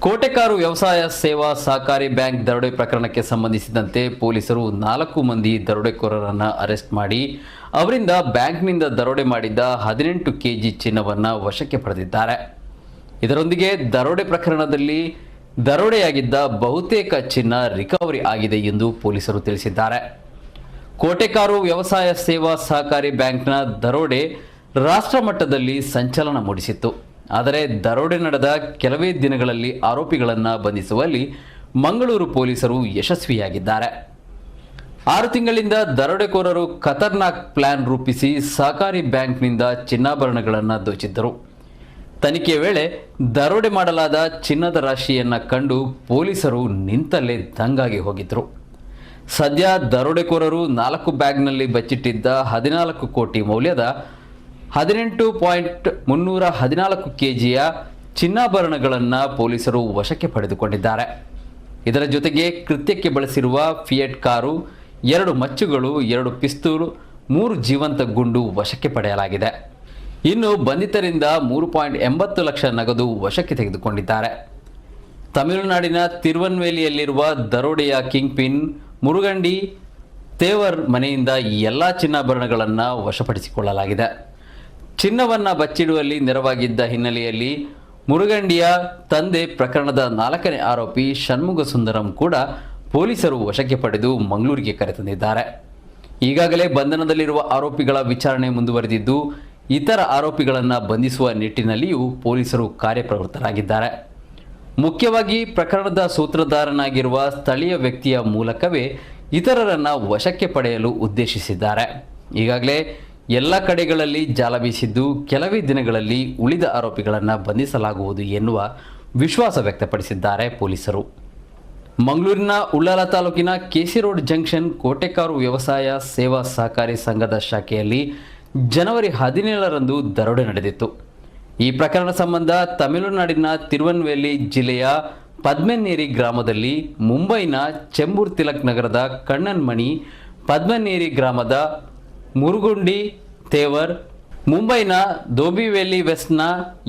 ಕೋಟೆಕಾರು ವ್ಯವಸಾಯ ಸೇವಾ ಸಹಕಾರಿ ಬ್ಯಾಂಕ್ ದರೋಡೆ ಪ್ರಕರಣಕ್ಕೆ ಸಂಬಂಧಿಸಿದಂತೆ ಪೊಲೀಸರು 4 ಮಂದಿ ದರೋಡೆಕೋರರನ್ನು ಅರೆಸ್ಟ್ ಮಾಡಿ ಅವರಿಂದ ಬ್ಯಾಂಕ್ನಿಂದ ದರೋಡೆ ಮಾಡಿದ್ದ 18 ಕೆಜಿ ಚಿನ್ನವನ್ನು ವಶಕ್ಕೆ ಪಡೆದಿದ್ದಾರೆ. ಇದರೊಂದಿಗೆ ದರೋಡೆ ಪ್ರಕರಣದಲ್ಲಿ ದರೋಡೆಯಾಗಿದ್ದ ಬಹುತೇಕ ಚಿನ್ನ ರಿಕವರಿ ಆಗಿದೆ ಎಂದು ಪೊಲೀಸರು ತಿಳಿಸಿದ್ದಾರೆ. ಕೋಟೆಕಾರು ವ್ಯವಸಾಯ ಸೇವಾ ಸಹಕಾರಿ ಬ್ಯಾಂಕ್ನ ದರೋಡೆ ರಾಷ್ಟ್ರ ಮಟ್ಟದಲ್ಲಿ ಸಂಚಲನ ಮೂಡಿಸಿತ್ತು. ಆದರೆ ದರೋಡೆ ನಡೆದ ಕೆಲವೇ ದಿನಗಳಲ್ಲಿ ಆರೋಪಿಗಳನ್ನು ಬಂಧಿಸುವಲ್ಲಿ ಮಂಗಳೂರು ಪೊಲೀಸರು ಯಶಸ್ವಿಯಾಗಿದ್ದಾರೆ. 6 ತಿಂಗಳಿಂದ ದರೋಡೆಕೋರರು ಖತರ್ನಾಕ್ ಪ್ಲಾನ್ ರೂಪಿಸಿ ಸಹಕಾರಿ ಬ್ಯಾಂಕ್ನಿಂದ ಚಿನ್ನಾಭರಣಗಳನ್ನು ದೋಚಿದ್ದರು. ತನಿಖೆಯ ವೇಳೆ ದರೋಡೆ ಮಾಡಲಾದ ಚಿನ್ನದ ರಾಶಿಯನ್ನು ಕಂಡು ಪೊಲೀಸರು ನಿಂತಲ್ಲೇ ದಂಗಾಗಿ ಹೋಗಿದ್ರು. ಸದ್ಯ ದರೋಡೆಕೋರರು 4 ಬ್ಯಾಗ್ನಲ್ಲಿ ಬಚ್ಚಿಟ್ಟಿದ್ದ 14 ಕೋಟಿ ಮೌಲ್ಯದ 18.314 ಕೆಜಿಯ ಚಿನ್ನಾಭರಣಗಳನ್ನು ಪೊಲೀಸರು ವಶಕ್ಕೆ ಪಡೆದುಕೊಂಡಿದ್ದಾರೆ. ಇದರ ಜೊತೆಗೆ ಕೃತ್ಯಕ್ಕೆ ಬಳಸಿರುವ ಫಿಯೆಟ್ ಕಾರು, 2 ಮಚ್ಚುಗಳು, 2 ಪಿಸ್ತೂಲ್, 3 ಜೀವಂತ ಗುಂಡು ವಶಕ್ಕೆ ಪಡೆಯಲಾಗಿದೆ. ಇನ್ನು ಬಂಧಿತರಿಂದ 3.80 ಲಕ್ಷ ನಗದು ವಶಕ್ಕೆ ತೆಗೆದುಕೊಂಡಿದ್ದಾರೆ. ತಮಿಳುನಾಡಿನ ತಿರುವನ್ವೇಲಿಯಲ್ಲಿರುವ ದರೋಡೆಯ ಕಿಂಗ್ ಪಿನ್ ಮುರುಗಂಡಿ ತೇವರ್ ಮನೆಯಿಂದ ಈ ಎಲ್ಲ ಚಿನ್ನಾಭರಣಗಳನ್ನು ವಶಪಡಿಸಿಕೊಳ್ಳಲಾಗಿದೆ. ಚಿನ್ನವನ್ನು ಬಚ್ಚಿಡುವಲ್ಲಿ ನೆರವಾಗಿದ್ದ ಹಿನ್ನೆಲೆಯಲ್ಲಿ ಮುರುಗಂಡಿಯ ತಂದೆ ಪ್ರಕರಣದ 4ನೇ ಆರೋಪಿ ಷಣ್ಮುಗ ಸುಂದರಂ ಕೂಡ ಪೊಲೀಸರು ವಶಕ್ಕೆ ಪಡೆದು ಮಂಗಳೂರಿಗೆ ಕರೆತಂದಿದ್ದಾರೆ. ಈಗಾಗಲೇ ಬಂಧನದಲ್ಲಿರುವ ಆರೋಪಿಗಳ ವಿಚಾರಣೆ ಮುಂದುವರೆದಿದ್ದು ಇತರ ಆರೋಪಿಗಳನ್ನು ಬಂಧಿಸುವ ನಿಟ್ಟಿನಲ್ಲಿಯೂ ಪೊಲೀಸರು ಕಾರ್ಯಪ್ರವೃತ್ತರಾಗಿದ್ದಾರೆ. ಮುಖ್ಯವಾಗಿ ಪ್ರಕರಣದ ಸೂತ್ರಧಾರನಾಗಿರುವ ಸ್ಥಳೀಯ ವ್ಯಕ್ತಿಯ ಮೂಲಕವೇ ಇತರರನ್ನು ವಶಕ್ಕೆ ಪಡೆಯಲು ಉದ್ದೇಶಿಸಿದ್ದಾರೆ. ಈಗಾಗಲೇ ಎಲ್ಲ ಕಡೆಗಳಲ್ಲಿ ಜಾಲ ಬೀಸಿದ್ದು ಕೆಲವೇ ದಿನಗಳಲ್ಲಿ ಉಳಿದ ಆರೋಪಿಗಳನ್ನು ಬಂಧಿಸಲಾಗುವುದು ಎನ್ನುವ ವಿಶ್ವಾಸ ವ್ಯಕ್ತಪಡಿಸಿದ್ದಾರೆ ಪೊಲೀಸರು. ಮಂಗಳೂರಿನ ಉಳ್ಳಾಲ ತಾಲೂಕಿನ ಕೆಸಿ ರೋಡ್ ಜಂಕ್ಷನ್ ಕೋಟೆಕಾರು ವ್ಯವಸಾಯ ಸೇವಾ ಸಹಕಾರಿ ಸಂಘದ ಶಾಖೆಯಲ್ಲಿ ಜನವರಿ 17ರಂದು ದರೋಡೆ ನಡೆದಿತ್ತು. ಈ ಪ್ರಕರಣ ಸಂಬಂಧ ತಮಿಳುನಾಡಿನ ತಿರುವನ್ವೇಲಿ ಜಿಲ್ಲೆಯ ಪದ್ಮನೇರಿ ಗ್ರಾಮದಲ್ಲಿ, ಮುಂಬೈನ ಚೆಂಬೂರ್ ತಿಲಕ್ ನಗರದ ಕಣ್ಣನ್ಮಣಿ, ಪದ್ಮನೇರಿ ಗ್ರಾಮದ ಮುರುಗುಂಡಿ ತೇವರ್, ಮುಂಬೈನ ದೋಬಿವೆಲಿ ವೆಸ್ಟ್ನ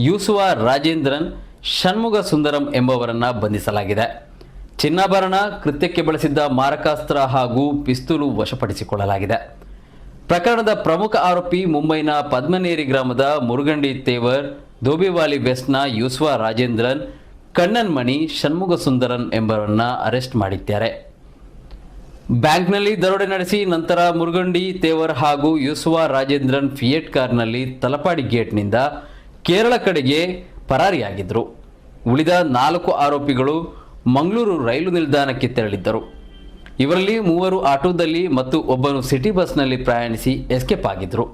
ಯೂಸುವಾ ರಾಜೇಂದ್ರನ್, ಷಣ್ಮುಗ ಸುಂದರಂ ಎಂಬವರನ್ನು ಬಂಧಿಸಲಾಗಿದೆ. ಚಿನ್ನಾಭರಣ, ಕೃತ್ಯಕ್ಕೆ ಬಳಸಿದ್ದ ಮಾರಕಾಸ್ತ್ರ ಹಾಗೂ ಪಿಸ್ತೂಲು ವಶಪಡಿಸಿಕೊಳ್ಳಲಾಗಿದೆ. ಪ್ರಕರಣದ ಪ್ರಮುಖ ಆರೋಪಿ ಮುಂಬೈನ ಪದ್ಮನೇರಿ ಗ್ರಾಮದ ಮುರುಗಂಡಿ ತೇವರ್, ದೋಬಿವಾಲಿ ವೆಸ್ಟ್ನ ಯೂಸುವಾ ರಾಜೇಂದ್ರನ್, ಕಣ್ಣನ್ಮಣಿ, ಷಣ್ಮುಗ ಸುಂದರನ್ ಎಂಬವರನ್ನು ಅರೆಸ್ಟ್ ಮಾಡಿದ್ದಾರೆ. ಬ್ಯಾಂಕ್ನಲ್ಲಿ ದರೋಡೆ ನಡೆಸಿ ನಂತರ ಮುರುಗಂಡಿ ತೇವರ್ ಹಾಗೂ ಯೂಸುವಾ ರಾಜೇಂದ್ರನ್ ಫಿಯೆಟ್ ಕಾರ್ನಲ್ಲಿ ತಲಪಾಡಿ ಗೇಟ್ನಿಂದ ಕೇರಳ ಕಡೆಗೆ ಪರಾರಿಯಾಗಿದ್ದರು. ಉಳಿದ 4 ಆರೋಪಿಗಳು ಮಂಗಳೂರು ರೈಲು ನಿಲ್ದಾಣಕ್ಕೆ ತೆರಳಿದ್ದರು. ಇವರಲ್ಲಿ 3 ಆಟೋದಲ್ಲಿ ಮತ್ತು ಒಬ್ಬನು ಸಿಟಿ ಬಸ್ನಲ್ಲಿ ಪ್ರಯಾಣಿಸಿ ಎಸ್ಕೇಪ್ ಆಗಿದ್ದರು.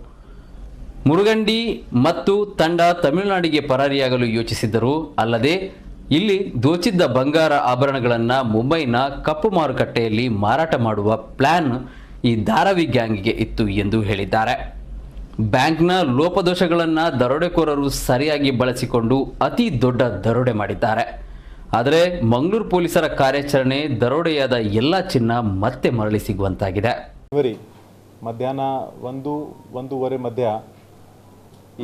ಮುರುಗಂಡಿ ಮತ್ತು ತಂಡ ತಮಿಳುನಾಡಿಗೆ ಪರಾರಿಯಾಗಲು ಯೋಚಿಸಿದ್ದರು. ಅಲ್ಲದೆ ಇಲ್ಲಿ ದೋಚಿದ್ದ ಬಂಗಾರ ಆಭರಣಗಳನ್ನು ಮುಂಬೈನ ಕಪ್ಪು ಮಾರುಕಟ್ಟೆಯಲ್ಲಿ ಮಾರಾಟ ಮಾಡುವ ಪ್ಲಾನ್ ಈ ಧಾರಾವಿ ಗ್ಯಾಂಗ್ಗೆ ಇತ್ತು ಎಂದು ಹೇಳಿದ್ದಾರೆ. ಬ್ಯಾಂಕ್ನ ಲೋಪದೋಷಗಳನ್ನು ದರೋಡೆಕೋರರು ಸರಿಯಾಗಿ ಬಳಸಿಕೊಂಡು ಅತಿ ದೊಡ್ಡ ದರೋಡೆ ಮಾಡಿದ್ದಾರೆ. ಆದರೆ ಮಂಗಳೂರು ಪೊಲೀಸರ ಕಾರ್ಯಾಚರಣೆ ದರೋಡೆಯಾದ ಎಲ್ಲ ಚಿನ್ನ ಮತ್ತೆ ಮರಳಿ ಸಿಗುವಂತಾಗಿದೆ. ಮಧ್ಯಾಹ್ನ 1-1:30 ಮಧ್ಯ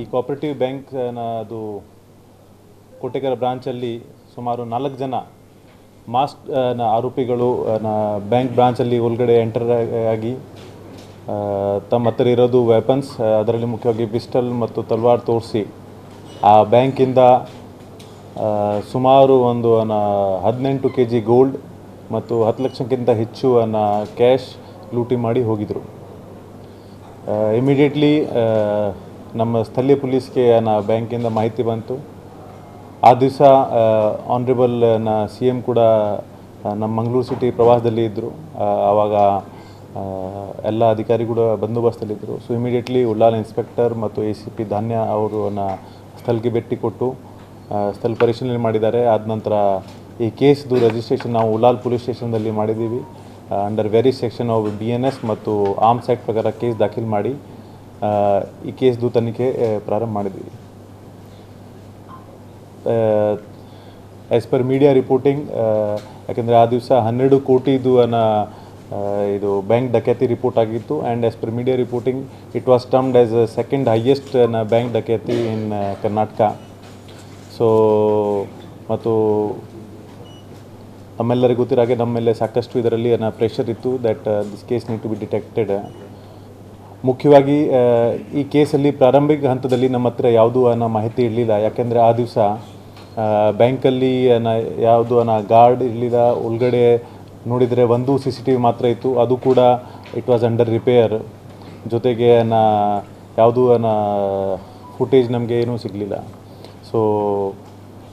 ಈ ಕೋಆಪರೇಟಿವ್ ಬ್ಯಾಂಕ್ ಅದು ಕೋಟೆಕರ ಬ್ರಾಂಚಲ್ಲಿ ಸುಮಾರು 4 ಜನ ಮಾಸ್ಕ್ ಆರೋಪಿಗಳು ಬ್ಯಾಂಕ್ ಬ್ರಾಂಚಲ್ಲಿ ಒಳಗಡೆ ಎಂಟರ್ ಆಗಿ ತಮ್ಮ ಹತ್ತಿರ ಇರೋದು ವೆಪನ್ಸ್, ಅದರಲ್ಲಿ ಮುಖ್ಯವಾಗಿ ಪಿಸ್ಟಲ್ ಮತ್ತು ತಲ್ವಾರ್ ತೋರಿಸಿ ಆ ಬ್ಯಾಂಕಿಂದ ಸುಮಾರು 18 ಕೆಜಿ ಗೋಲ್ಡ್ ಮತ್ತು 10 ಲಕ್ಷಕ್ಕಿಂತ ಹೆಚ್ಚು ಕ್ಯಾಶ್ ಲೂಟಿ ಮಾಡಿ ಹೋಗಿದ್ರು. ಇಮಿಡಿಯೇಟ್ಲಿ ನಮ್ಮ ಸ್ಥಳೀಯ ಪೊಲೀಸ್ಗೆ ಬ್ಯಾಂಕಿಂದ ಮಾಹಿತಿ ಬಂತು. ಆ ದಿವಸ ಆನರೇಬಲ್ CM ಕೂಡ ನಮ್ಮ ಮಂಗಳೂರು ಸಿಟಿ ಪ್ರವಾಸದಲ್ಲಿ ಇದ್ದರು. ಆವಾಗ ಎಲ್ಲ ಅಧಿಕಾರಿ ಕೂಡ ಬಂದೋಬಸ್ತಲ್ಲಿದ್ದರು. ಸೊ ಇಮಿಡಿಯೇಟ್ಲಿ ಉಳ್ಳಾಲ ಇನ್ಸ್ಪೆಕ್ಟರ್ ಮತ್ತು ACP ಧಾನ್ಯ ಅವರು ಸ್ಥಳಕ್ಕೆ ಭೇಟಿ ಕೊಟ್ಟು ಸ್ಥಳ ಪರಿಶೀಲನೆ ಮಾಡಿದ್ದಾರೆ. ಆದ ನಂತರ ಈ ಕೇಸ್ದು ರಿಜಿಸ್ಟ್ರೇಷನ್ ನಾವು ಉಳ್ಳಾಲ್ ಪೊಲೀಸ್ ಸ್ಟೇಷನ್ದಲ್ಲಿ ಮಾಡಿದ್ದೀವಿ. Under very section of BNS ಮತ್ತು ಆರ್ಮ್ಸ್ ಆ್ಯಕ್ಟ್ ಪ್ರಕಾರ ಕೇಸ್ ದಾಖಲು ಮಾಡಿ ಈ ಕೇಸ್ದು ತನಿಖೆ ಪ್ರಾರಂಭ ಮಾಡಿದ್ದೀವಿ. ಆ್ಯಸ್ ಪರ್ ಮೀಡಿಯಾ ರಿಪೋರ್ಟಿಂಗ್, ಯಾಕೆಂದರೆ ಆ ದಿವಸ 12 ಕೋಟಿದು ಇದು ಬ್ಯಾಂಕ್ ಡಕೈತಿ ರಿಪೋರ್ಟ್ ಆಗಿತ್ತು. And as per media reporting it was termed as second highest bank ಡಕೈತಿ ಇನ್ ಕರ್ನಾಟಕ. ಸೊ ಮತ್ತು ನಮ್ಮೆಲ್ಲರಿಗೂ ಗೊತ್ತಿರೋ ಹಾಗೆ ನಮ್ಮ ಮೇಲೆ ಸಾಕಷ್ಟು ಇದರಲ್ಲಿ ಪ್ರೆಷರ್ ಇತ್ತು that this case need to be detected. ಮುಖ್ಯವಾಗಿ ಈ ಕೇಸಲ್ಲಿ ಪ್ರಾರಂಭಿಕ ಹಂತದಲ್ಲಿ ನಮ್ಮ ಹತ್ರ ಯಾವುದೂ ಮಾಹಿತಿ ಇರಲಿಲ್ಲ. ಯಾಕೆಂದರೆ ಆ ದಿವಸ ಬ್ಯಾಂಕಲ್ಲಿ ಯಾವುದು ಗಾರ್ಡ್ ಇರಲಿಲ್ಲ. ಒಳಗಡೆ ನೋಡಿದರೆ ಒಂದು CCTV ಮಾತ್ರ ಇತ್ತು, ಅದು ಕೂಡ ಇಟ್ ವಾಸ್ ಅಂಡರ್ ರಿಪೇರ್. ಜೊತೆಗೆ ಯಾವುದೂ ಫುಟೇಜ್ ನಮಗೆ ಏನೂ ಸಿಗಲಿಲ್ಲ. ಸೊ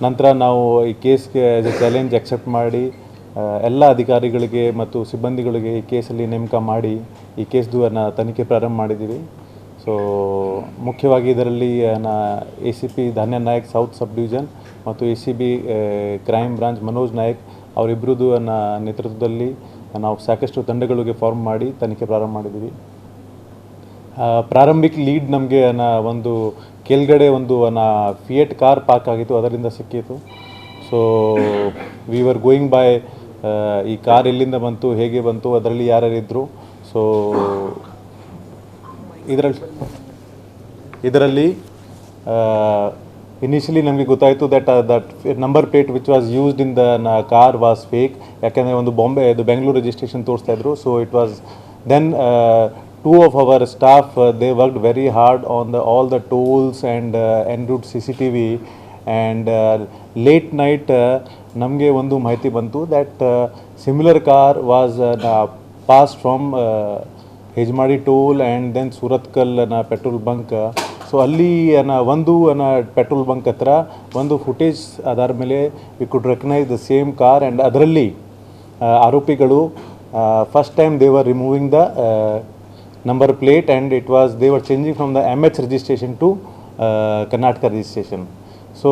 ನಂತರ ನಾವು ಈ ಕೇಸ್ಗೆ ಆ್ಯಸ್ ಎ ಚಾಲೆಂಜ್ ಅಕ್ಸೆಪ್ಟ್ ಮಾಡಿ ಎಲ್ಲ ಅಧಿಕಾರಿಗಳಿಗೆ ಮತ್ತು ಸಿಬ್ಬಂದಿಗಳಿಗೆ ಈ ಕೇಸಲ್ಲಿ ನೇಮಕ ಮಾಡಿ ಈ ಕೇಸ್ದು ತನಿಖೆ ಪ್ರಾರಂಭ ಮಾಡಿದ್ದೀವಿ. ಸೊ ಮುಖ್ಯವಾಗಿ ಇದರಲ್ಲಿ ACP Dhanya Nayak south sub division ಮತ್ತು ACB crime branch Manoj Nayak ಅವರಿಬ್ಬರದು ನೇತೃತ್ವದಲ್ಲಿ ನಾವು ಸಾಕಷ್ಟು ತಂಡಗಳಿಗೆ ಫಾರ್ಮ್ ಮಾಡಿ ತನಿಖೆ ಪ್ರಾರಂಭ ಮಾಡಿದ್ದೀವಿ. ಪ್ರಾರಂಭಿಕ ಲೀಡ್ ನಮಗೆ ಒಂದು ಕೆಳಗಡೆ ಒಂದು ಫಿಯೇಟ್ ಕಾರ್ ಪಾರ್ಕ್ ಆಗಿತ್ತು, ಅದರಿಂದ ಸಿಕ್ಕಿತ್ತು. So we were going by ಈ ಕಾರ್ ಎಲ್ಲಿಂದ ಬಂತು, ಹೇಗೆ ಬಂತು, ಅದರಲ್ಲಿ ಯಾರ್ಯಾರಿದ್ದರು. ಸೊ ಇದರಲ್ಲಿ ಇನಿಷಿಯಲಿ ನಮಗೆ ಗೊತ್ತಾಯಿತು that number plate which was used in the car was fake. ಯಾಕೆಂದರೆ ಒಂದು ಇದು ಬೆಂಗಳೂರು ರಿಜಿಸ್ಟ್ರೇಷನ್ ತೋರಿಸ್ತಾ ಇದ್ರು. So it was then two of our staff they worked very hard on all the tolls and en route CCTV and late night ನಮಗೆ ಒಂದು ಮಾಹಿತಿ ಬಂತು that similar car was passed from Hejmadi toll and then Surathkal petrol bunk. So ಅಲ್ಲಿ ಒಂದು petrol bunk ಹತ್ರ ಒಂದು footage ಆಧಾರ ಮೇಲೆ we could recognise the same car and ಅದರಲ್ಲಿ ಆರೋಪಿಗಳು first time they were removing the number plate and they were changing from the MH registration to Karnataka registration. So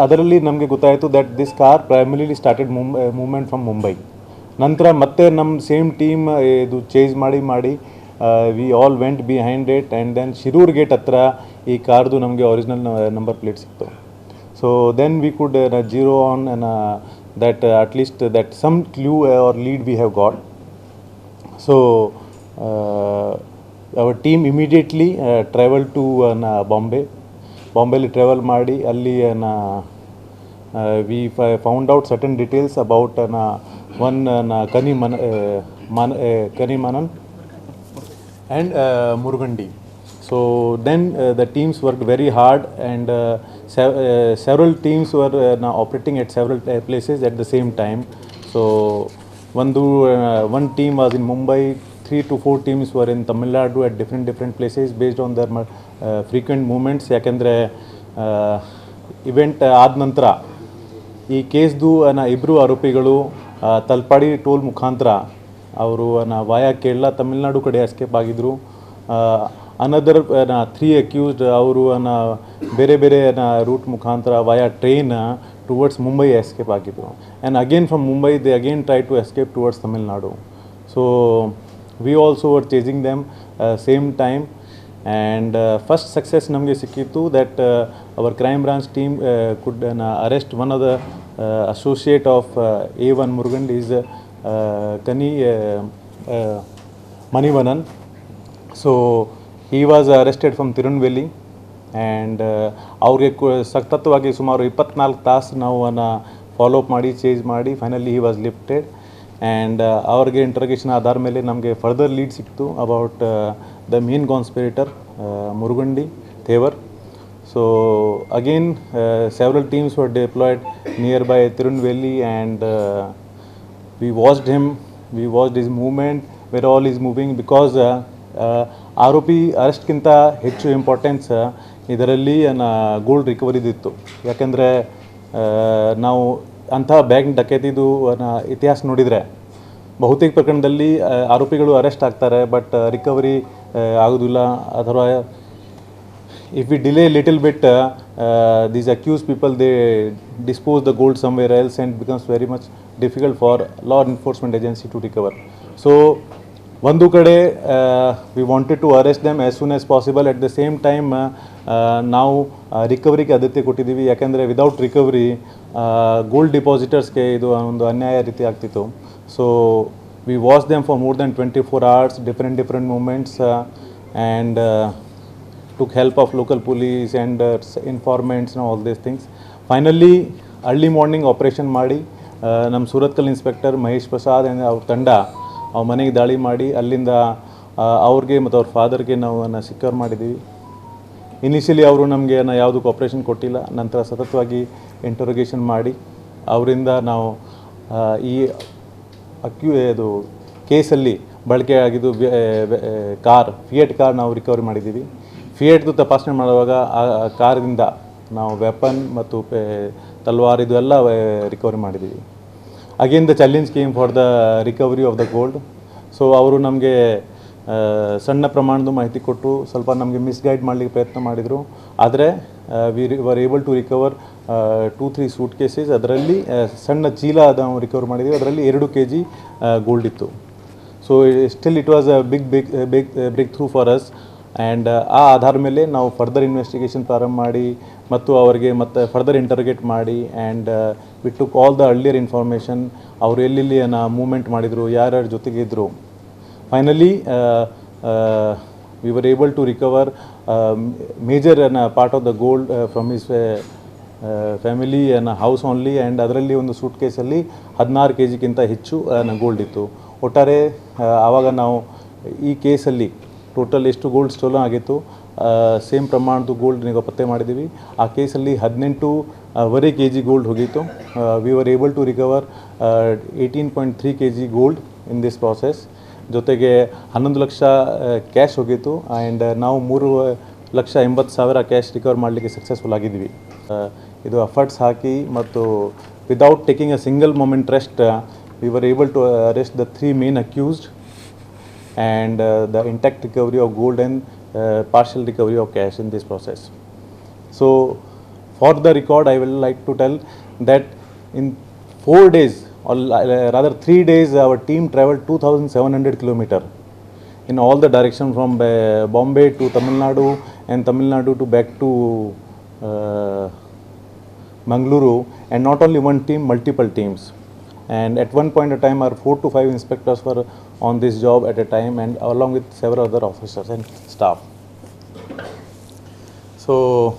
ಅದರಲ್ಲಿ ನಮಗೆ ಗೊತ್ತಾಯಿತು that this car primarily started movement from Mumbai. ನಂತರ ಮತ್ತೆ ನಮ್ಮ same team ಇದು change ಮಾಡಿ we all went behind it and then Shirur gate ಹತ್ರ ಈ ಕಾರ್ದು ನಮಗೆ ಒರಿಜಿನಲ್ ನಂಬರ್ ಪ್ಲೇಟ್ ಸಿಕ್ತು. So then we could zero on that at least that some clue or lead we have got. So our team immediately traveled to ಬಾಂಬೆಲಿ travel ಮಾಡಿ ಅಲ್ಲಿ we found out certain details about one Kani Manan and Murugandi. So then the teams worked very hard and several teams were operating at several places at the same time. So one team was in Mumbai, 3 to 4 teams were in Tamil Nadu at different places based on their frequent movements. ಯಾಕೆಂದರೆ event ಆದ ನಂತರ ಈ ಕೇಸ್ದು ಇಬ್ಬರು ಆರೋಪಿಗಳು Talapady toll ಮುಖಾಂತರ ಅವರು ವಾಯಾ ಕೇರಳ ತಮಿಳ್ನಾಡು ಕಡೆ escape ಆಗಿದ್ದರು. ಅನದರ್ 3 ಅಕ್ಯೂಸ್ಡ್ ಅವರು ಬೇರೆ ರೂಟ್ ಮುಖಾಂತರ via train towards Mumbai escape ಆಗಿದ್ದರು. And again from Mumbai they again try to escape towards Tamil Nadu. So we also were chasing them same time and first success namge sikkitu that our crime branch team could arrest one of the associate of A1 Murugandi is Kani Manivanan. So he was arrested from Tirunelveli and ಅವ್ರಿಗೆ ಸತತವಾಗಿ ಸುಮಾರು 24 ತಾಸು ನಾವು follow up ಮಾಡಿ change ಮಾಡಿ finally he was lifted. And ಅವ್ರಿಗೆ interrogation ಆಧಾರ ಮೇಲೆ ನಮಗೆ ಫರ್ದರ್ ಲೀಡ್ ಸಿಕ್ತು about the main conspirator Murugandi Thevar. So again several teams were deployed near by Tirunelveli and we watched his movement where all is moving because ಆರೋಪಿ ಅರೆಸ್ಟ್ಗಿಂತ ಹೆಚ್ಚು importance ಇದರಲ್ಲಿ gold ರಿಕವರಿದಿತ್ತು. ಯಾಕೆಂದರೆ ನಾವು ಅಂಥ ಬ್ಯಾಂಕ್ ಡಕೈತಿದು ಇತಿಹಾಸ ನೋಡಿದರೆ ಬಹುತೇಕ ಪ್ರಕರಣದಲ್ಲಿ ಆರೋಪಿಗಳು ಅರೆಸ್ಟ್ ಆಗ್ತಾರೆ ಬಟ್ ರಿಕವರಿ ಆಗೋದಿಲ್ಲ. ಅಥವಾ if we delay little bit these accuse people they dispose the gold somewhere else and becomes very much difficult for law enforcement agency to recover. So ಒಂದು ಕಡೆ we wanted to arrest them as soon as possible. At the same time ನಾವು ರಿಕವರಿಗೆ ಆದ್ಯತೆ ಕೊಟ್ಟಿದ್ದೀವಿ. ಯಾಕೆಂದರೆ without recovery gold ಡಿಪಾಸಿಟರ್ಸ್ಗೆ ಇದು ಒಂದು ಅನ್ಯಾಯ ರೀತಿ ಆಗ್ತಿತ್ತು. So we watch them for more than 24 hours, different movements and took help of local police and informants and all these things. Finally early morning operation ಮಾಡಿ ನಮ್ಮ ಸೂರತ್ಕಲ್ ಇನ್ಸ್ಪೆಕ್ಟರ್ ಮಹೇಶ್ ಪ್ರಸಾದ್ ಅವ್ರ ತಂಡ ಅವ್ರ ಮನೆಗೆ ದಾಳಿ ಮಾಡಿ ಅಲ್ಲಿಂದ ಅವ್ರಿಗೆ ಮತ್ತು ಅವ್ರ ಫಾದರ್ಗೆ ನಾವು ಸಿಕ್ಯೂರ್ ಮಾಡಿದ್ದೀವಿ. ಇನಿಷಿಯಲಿ ಅವರು ನಮಗೆ ಯಾವುದು ಕೋಪ್ರೇಷನ್ ಕೊಟ್ಟಿಲ್ಲ. ನಂತರ ಸತತವಾಗಿ ಇಂಟರೋಗೇಷನ್ ಮಾಡಿ ಅವರಿಂದ ನಾವು ಈ ಇದು ಕೇಸಲ್ಲಿ ಬಳಕೆಯಾಗಿದ್ದು ಫಿಯೇಟ್ ಕಾರ್ ನಾವು ರಿಕವರಿ ಮಾಡಿದ್ದೀವಿ. ಫಿಯೇಟ್ದು ತಪಾಸಣೆ ಮಾಡುವಾಗ ಆ ಕಾರಿಂದ ನಾವು ವೆಪನ್ ಮತ್ತು ತಲ್ವಾರ್ ಇದು ಎಲ್ಲ ರಿಕವರಿ ಮಾಡಿದ್ದೀವಿ. Again the challenge came for the recovery of the gold. So ಅವರು ನಮಗೆ ಸಣ್ಣ ಪ್ರಮಾಣದ ಮಾಹಿತಿ ಕೊಟ್ಟು ಸ್ವಲ್ಪ ನಮಗೆ ಮಿಸ್ಗೈಡ್ ಮಾಡಲಿಕ್ಕೆ ಪ್ರಯತ್ನ ಮಾಡಿದರು. ಆದರೆ were able to recover 2-3 suitcases. ಅದರಲ್ಲಿ ಸಣ್ಣ ಚೀಲ ನಾವು ರಿಕವರ್ ಮಾಡಿದ್ದೀವಿ. ಅದರಲ್ಲಿ 2 kg ಗೋಲ್ಡ್ ಇತ್ತು. So still it was a big breakthrough for us. And ಆ ಆಧಾರ ಮೇಲೆ ನಾವು ಫರ್ದರ್ ಇನ್ವೆಸ್ಟಿಗೇಷನ್ ಪ್ರಾರಂಭ ಮಾಡಿ ಮತ್ತು ಅವರಿಗೆ ಮತ್ತೆ ಫರ್ದರ್ ಇಂಟರ್ಗೇಟ್ ಮಾಡಿ and we took all the earlier information. ಅವರು ಎಲ್ಲೆಲ್ಲಿ ಮೂವ್ಮೆಂಟ್ ಮಾಡಿದರು, ಯಾರ್ಯಾರ ಜೊತೆಗೆ ಇದ್ದರು. Finally, we were able to recover major part of the gold from his family and house only. And ಅದರಲ್ಲಿ ಒಂದು ಸೂಟ್ ಕೇಸಲ್ಲಿ 16 kgಕ್ಕಿಂತ ಹೆಚ್ಚು ಗೋಲ್ಡ್ ಇತ್ತು. ಒಟ್ಟಾರೆ ಆವಾಗ ನಾವು ಈ ಕೇಸಲ್ಲಿ ಟೋಟಲ್ ಎಷ್ಟು ಗೋಲ್ಡ್ ಸ್ಟೋಲನ್ ಆಗಿತ್ತು ಸೇಮ್ ಪ್ರಮಾಣದ ಗೋಲ್ಡ್ ನೀವು ಪತ್ತೆ ಮಾಡಿದ್ದೀವಿ. ಆ ಕೇಸಲ್ಲಿ 18.5 kg ಗೋಲ್ಡ್ ಹೋಗಿತ್ತು. We were able to recover 18.3 kg gold in this process. ಜೊತೆಗೆ 11 ಲಕ್ಷ ಕ್ಯಾಶ್ ಹೋಗಿತ್ತು. ಆ್ಯಂಡ್ ನಾವು 3,80,000 ಕ್ಯಾಶ್ ರಿಕವರ್ ಮಾಡಲಿಕ್ಕೆ ಸಕ್ಸಸ್ಫುಲ್ ಆಗಿದ್ವಿ. ಇದು ಎಫರ್ಟ್ಸ್ ಹಾಕಿ ಮತ್ತು without taking a single moment rest we were able to arrest the 3 main accused and the intact recovery of gold and partial recovery of cash in this process. So for the record I will like to tell that in 4 days or rather 3 days our team traveled 2,700 km in all the direction from Bombay to Tamil Nadu and Tamil Nadu to back to Mangaluru. And not only one team, multiple teams. And at one point of time our 4 to 5 inspectors were on this job at a time, and along with several other officers and staff. So